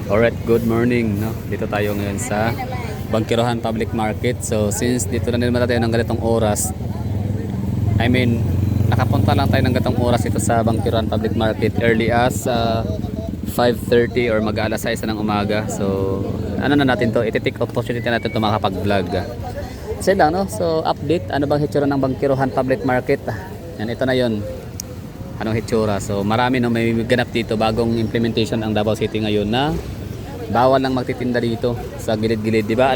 Alright, good morning. No? Dito tayo ngayon sa Bangkirohan Public Market. So since dito na naman tayo ng ganitong oras, nakapunta lang tayo ng ganitong oras ito sa Bangkirohan Public Market early as 5:30 or mag-aalas 6 ng umaga. So ano na natin to, iti-take opportunity natin to makapag-vlog. Kasi lang, no? So update, ano bang hitsura ng Bangkirohan Public Market? Yan, ito na yon. Anong hitsura? So marami no, may ganap dito, bagong implementation ang Davao City ngayon na bawal lang magtitinda dito sa gilid-gilid, di ba?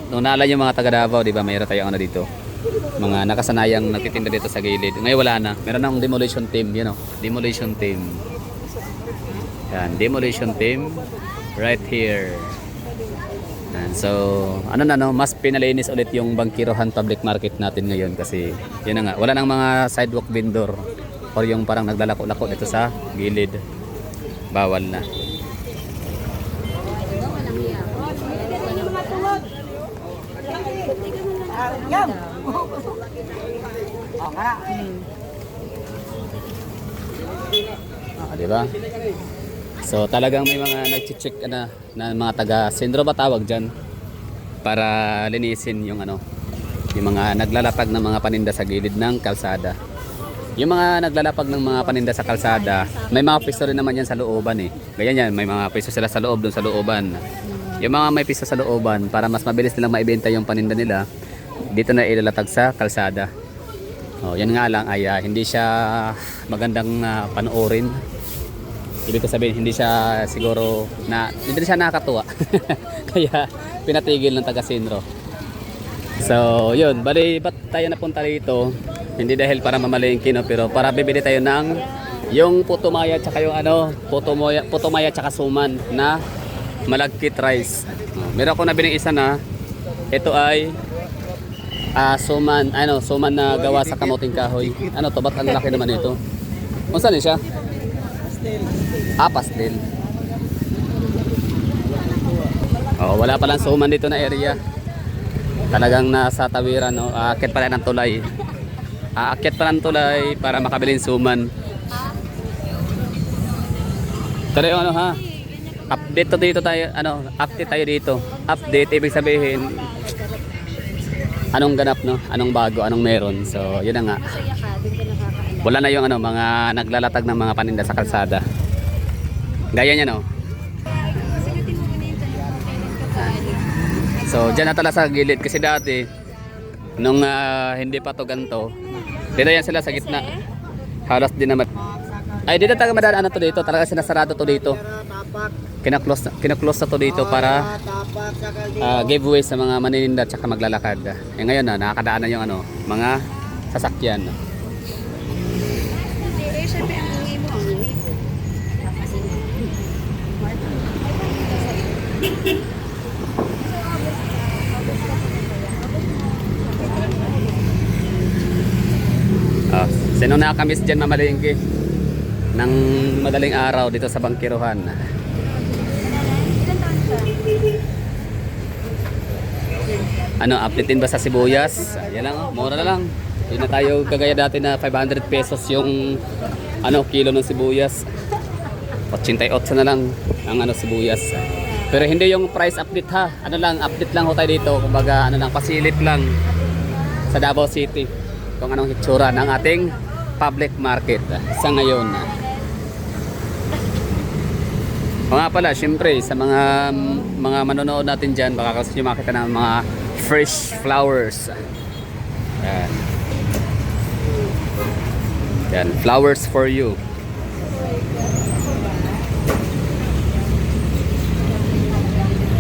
Nung naalala yung mga taga Davao, di ba? Mayroon tayong ano dito, mga nakasanayang nagtitinda dito sa gilid. Ngayon wala na. Meron ng demolition team, you know, demolition team. Yan, demolition team right here. And so, ano na no, mas pinalinis ulit yung Bangkirohan Public Market natin ngayon kasi yun na nga, wala nang mga sidewalk vendor or yung parang naglalako-lako dito sa gilid. Bawal na. Di ba? So talagang may mga nag-check na mga taga sentro ba tawag diyan para linisin yung ano, yung mga naglalapag ng mga paninda sa gilid ng kalsada. Yung mga naglalapag ng mga paninda sa kalsada, may mga piso rin naman yan sa looban eh. Ganyan yan, may mga piso sila sa loob doon sa looban. Yung mga may piso sa looban, para mas mabilis nilang maibenta yung paninda nila, dito na ilalatag sa kalsada. Oh, yan nga lang ay hindi siya magandang panoorin. Ibig ko sabihin, hindi siya siguro hindi siya nakakatuwa. Kaya pinatigil ng taga Sentro. So, yun, bali ba't tayo napunta rito? Hindi dahil para mamalengke, no, pero para bibili tayo ng yung putumaya tsaka yung putumaya tsaka suman na malagkit rice. Meron ako nabiling isa na ito ay suman na gawa sa kamuting kahoy. Ano to, ba't ang laki naman ito? Kung saan siya? Pastel. Wala palang suman dito na area. Talagang nasa tawiran, no? Aakyat pala ng tulay. Aakyat pa ng tulay para makabiling suman. Pero yung update to dito tayo, update tayo dito. Update, ibig sabihin, anong ganap, no? Anong bago, anong meron. So, yun na nga. Wala na yung mga naglalatag ng mga paninda sa kalsada. Gaya niya, no? So, dyan na tala sa gilid. Kasi dati, nung hindi pa to ganito, dito yan sila sa gitna. Halos din naman. Ay, dito talaga madaan to dito. Talaga sinasarado to dito. Kinaklose na to dito para giveaway sa mga manininda at saka maglalakad. Ngayon nakakadaan na yung mga sasakyan. Sino nakakamiss dyan mamalengke ng madaling araw dito sa Bangkirohan? Updatein ba sa sibuyas? Yan lang, mura na lang. Hindi na tayo kagaya dati na 500 pesos yung kilo ng sibuyas. 88 na lang ang sibuyas. Pero hindi yung price update ha. Update lang ho tayo dito. Kumbaga pasilip lang sa Davao City kung anong hitsura ng ating public market sa ngayon. Nga pala, syempre sa mga manonood natin dyan, baka kasi makita ng mga fresh flowers. Yan, flowers for you.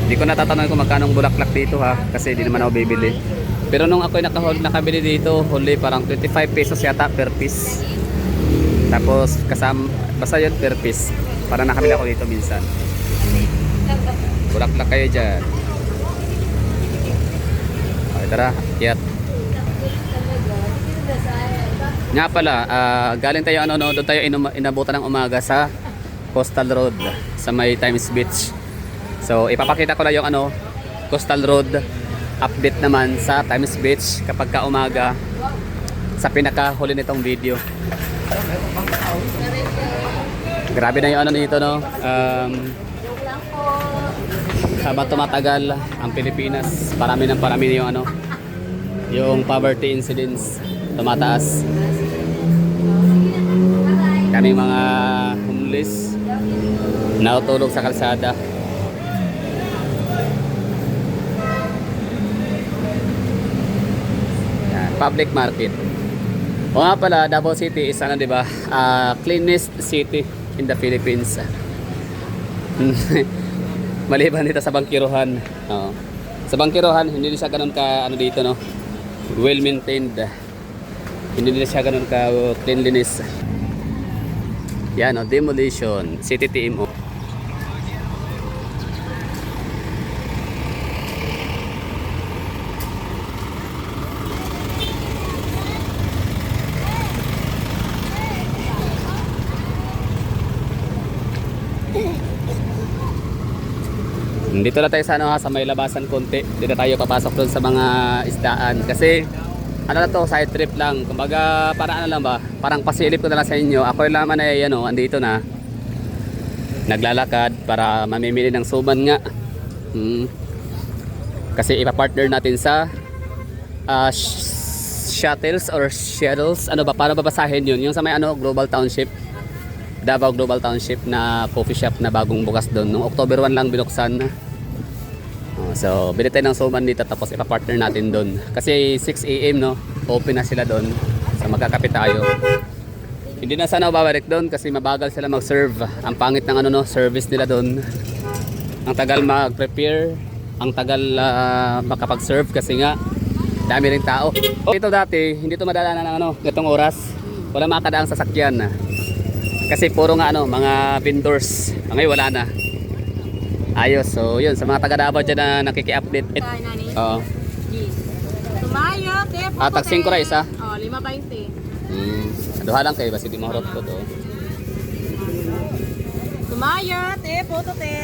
Hindi ko natatanong kung magkano bulaklak dito ha, kasi di naman ako bibili. Pero nung ako'y nakabili dito, huli parang 25 pesos yata per piece. Tapos kasama, basta yun per piece. Para nakabili ako dito minsan. Bulaklak kayo dyan. Okay, tara, akyat. Nga pala, galing tayo doon tayo inabutan ng umaga sa Coastal Road sa may Times Beach. So ipapakita ko lang yung Coastal Road update naman sa Times Beach kapag umaga sa pinakahuli nitong video. Grabe na yung nito, no? habang tumatagal ang Pilipinas, parami ng parami na yung ano, yung poverty incidence tumataas. Kaming mga homeless natutulog sa kalsada. Yan, public market. O nga pala, Davao City is ano, di ba? Cleanest city in the Philippines. Maliban dito sa Bangkirohan. Oo. Sa Bangkirohan, hindi siya ganun ka ano dito, no? Well maintained. Hindi siya ganun ka cleanliness. Yan, no? Demolition, City TMO. Dito na tayo sa ano, sa may labasan konti. Dito tayo papasok doon sa mga isdaan kasi ano na to, side trip lang. Kumbaga para ano lang ba, parang pasilip ko na lang sa inyo. Ako yung laman ay ano, andito na naglalakad para mamimili ng suman nga. Kasi ipa-partner natin sa shuttles or shuttles. Ano ba, paano babasahin yun? Yung sa may ano, Global Township, Davao Global Township na coffee shop na bagong bukas doon. Noong October 1 lang binuksan. So, bili tayo ng suman dito tapos ipa-partner natin doon. Kasi 6 AM, no, open na sila doon. So, magkakape tayo. Hindi na sana babalik doon kasi mabagal sila mag-serve. Ang pangit ng ano, no, service nila doon. Ang tagal mag-prepare, ang tagal makapag-serve kasi nga dami ring tao. Ito dati, hindi ito madalanan ng ano, itong oras. Wala makadaang sasakyan. Kasi puro nga ano, mga vendors. Ngayon wala na. Ayos, so yun, sa mga taga Davao dyan na nakiki-update. Oo. Tumayo, te, po. Taksin ko ra isa. Oh, 5.20. Aduha lang kayo, basi di mahurot ko to. Tumayo, te, po, te.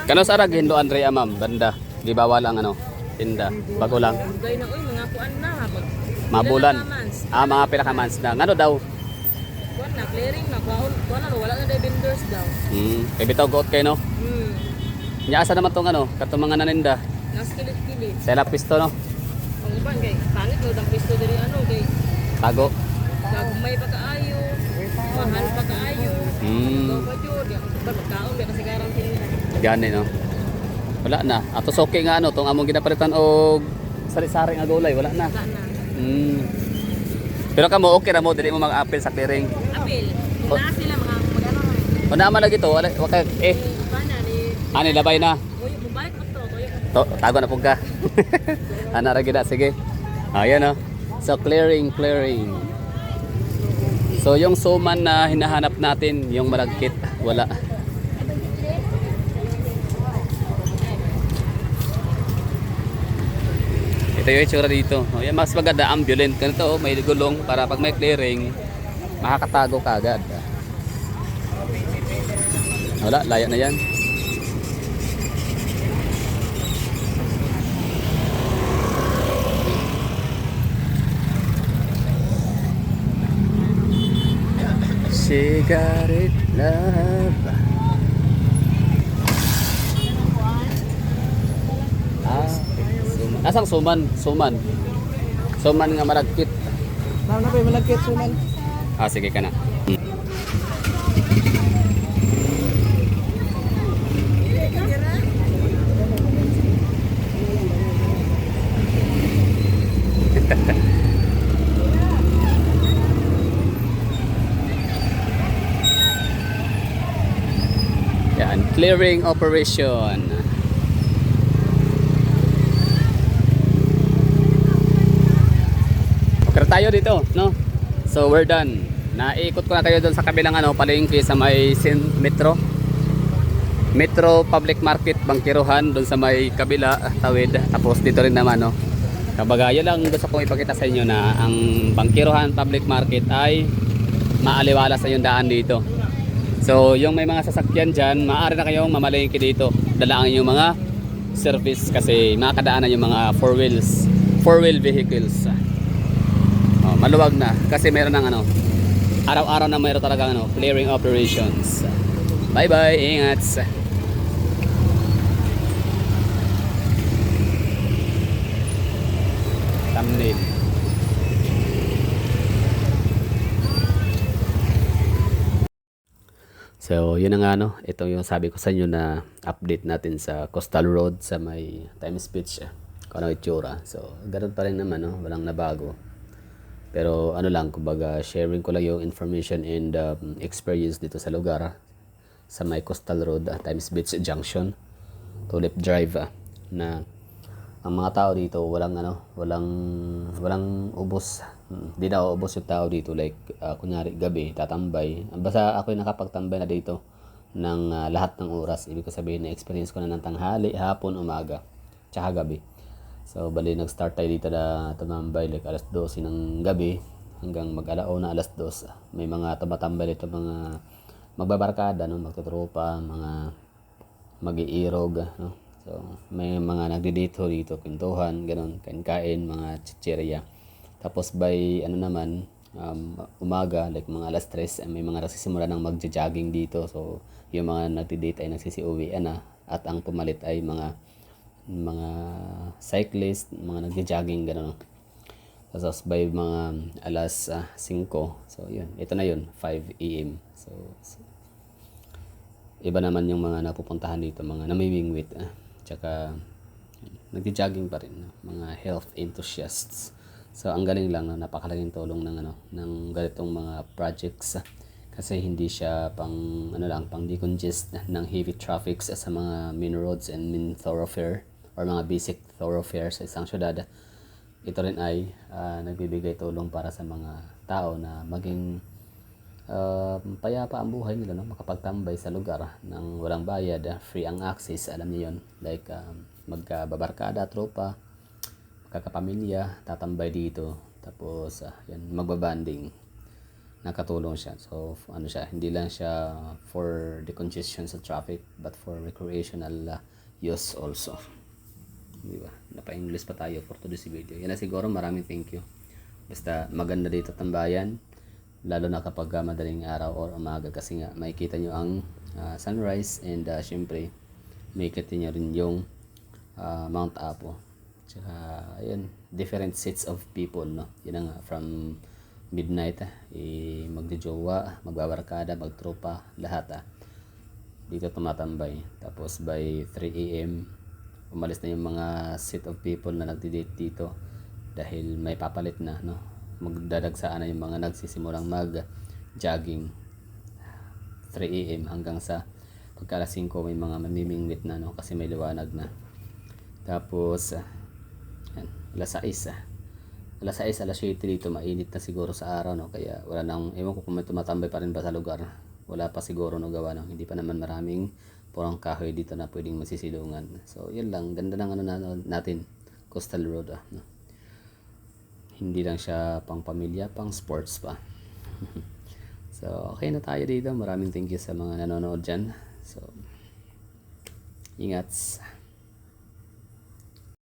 Kano sa arag Hindo Andrea, ma'am, banda. Di bawal ang ano, tinda. Bago lang. Gay na, uy, mga kuan na. Mabulan. Mga pinakamans na. Ngano daw? Kuan na, clearing na. Kuan na, wala na day vendors daw. Kaya bitaw goat kayo, no? Asa naman tong ano, katong mga naninda. Nas kilit-kilit. Sela pisto, no? Ang uban kay pangit no dang pisto diri ano kay Tago. gagmay pa kaayo. Mahal pa kaayo. Ba jud, pagkaon ba kasi garang tinda. Gani, no? Wala na. Ato soke nga ano, tong among ginapalitan og sari-sari nga gulay, wala na. Wala na. Pero kamo okay ra mo dili mo mag-apil sa clearing. Apil. Una sila mga magano na. Una man lagi to, wala Bana ni ani labay na. Uy, bumalik ko to. Tago na pug ka. Ana ra gid sige. Ayan, no. So clearing. So yung suman na hinahanap natin, yung malagkit, wala. Ito yung itsura dito. O, yan, mas maganda, ambulant. Ganito, may gulong para pag may clearing, makakatago ka agad. Wala, laya na yan. Cigarette love. Asang suman? Suman nga malagkit. Na ba malagkit suman? Sige ka na. Yan, clearing operation. Okay tayo dito, no? So we're done. Naikot ko na kayo doon sa kabilang ano, palengke sa may Metro Public Market, Bangkirohan, doon sa may kabila, tawid. Tapos dito rin naman, no? Kabaga, yun lang gusto kong ipakita sa inyo na ang Bangkirohan Public Market ay maaliwala sa yung daan dito. So, yung may mga sasakyan dyan, maaari na kayong mamalengke dito. Dalaan yung mga service kasi makakadaanan yung mga four wheel vehicles. Maluwag na kasi meron ng ano, araw-araw na mayroon talaga ano, clearing operations. Bye bye, ingat. So, yun na nga no. Ito yung sabi ko sa inyo na update natin sa Coastal Road sa may Times Beach. Kung ano itsura. So, ganun pa rin naman no. Walang nabago. Pero ano lang, kumbaga sharing ko lang yung information and experience dito sa lugar. Sa may Coastal Road, Times Beach Junction. Tulip Drive na ang mga tao dito walang ubos. Hindi na ubos yung tao dito like kunyari gabi tatambay. Basta ako yung nakapagtambay na dito ng lahat ng oras. Ibig ko sabihin na experience ko na ng tanghali, hapon, umaga, tsaka gabi. So bali nag-start tayo dito na tumambay like alas 12 ng gabi hanggang mag-alauna alas 2. May mga tumatambay dito, mga magbabarkada, no, magtutropa, mga mag-iirog, no. So, may mga nagdi-date dito, kwentuhan, ganun, kain-kain, mga chichirya. Tapos by ano naman, umaga, like mga alas 3, may mga nagsisimula ng magja-jogging dito. So, yung mga nagdi-date ay nagsisiuwian na at ang pumalit ay mga cyclist, mga nagja-jogging, ganun. Tapos by mga alas 5, so yun, ito na yun, 5 AM. So iba naman yung mga napupuntahan dito, mga namimingwit, tsaka nagja-jogging pa rin, no? Mga health enthusiasts. So ang galing lang, no? Napakalaking tulong ng ganitong mga projects kasi hindi siya pang pang decongest ng heavy traffic sa mga main roads and main thoroughfare or mga basic thoroughfares sa isang syudad. Ito rin ay nagbibigay tulong para sa mga tao na maging payapa ang buhay nila, no? Makapagtambay sa lugar ng walang bayad, free ang access, alam niyo yun, like magkababarkada, tropa, magkakapamilya, tatambay dito, tapos yan, magbabanding, nakatulong siya. So ano siya, hindi lang siya for decongestion sa traffic but for recreational use also, di ba? Napa-English pa tayo for today's video. Yan na siguro, maraming thank you. Basta maganda dito tambayan, lalo na kapag madaling araw or umaga kasi nga makikita nyo ang sunrise and syempre makikita nyo rin yung Mount Apo. Tsaka ayun, different sets of people, no? Yun nga, from midnight magjojowa, magbabarkada, magtropa, lahat dito tumatambay. Tapos by 3 AM umalis na yung mga set of people na nagdi-date dito dahil may papalit na, no? Magdadagsaan na yung mga nagsisimulang mag-jogging 3 AM hanggang sa pagka alas 5 may mga mamimingwit na, no? Kasi may liwanag na. Tapos yan, alas 6 alas 7 dito mainit na siguro sa araw, no? Kaya wala nang, ewan ko kung may tumatambay pa rin ba sa lugar, wala pa siguro, no, gawa, no? Hindi pa naman maraming purang kahoy dito na pwedeng masisilungan. So yun lang, ganda ng natin, Coastal Road, no? Hindi lang siya pang pamilya, pang sports pa. So okay na tayo dito. Maraming thank you sa mga nanonood dyan. So ingat.